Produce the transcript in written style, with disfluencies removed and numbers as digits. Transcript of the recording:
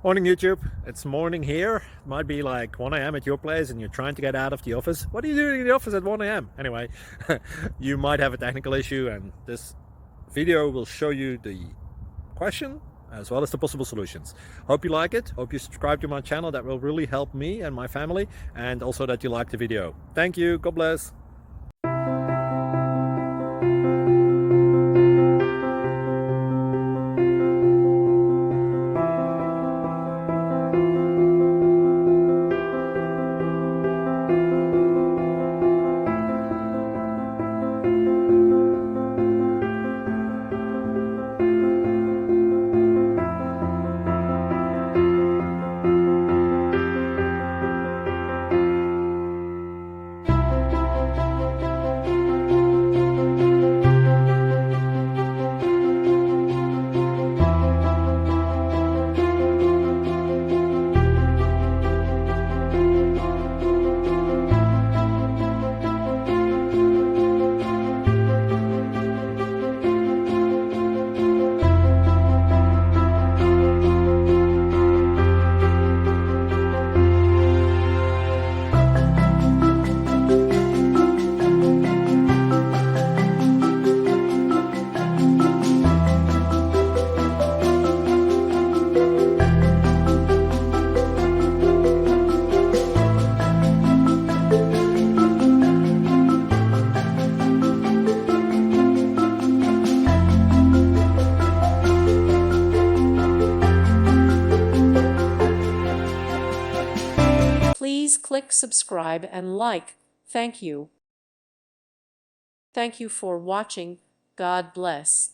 Morning YouTube, it's morning here. It might be like 1 a.m. at your place and you're trying to get out of the office. What are you doing in the office at 1 a.m.? Anyway, you might have a technical issue and this video will show you the question as well as the possible solutions. Hope you like it, hope you subscribe to my channel. That will really help me and my family, and also that you like the video. Thank you, God bless. Please click subscribe and like. Thank you. Thank you for watching. God bless.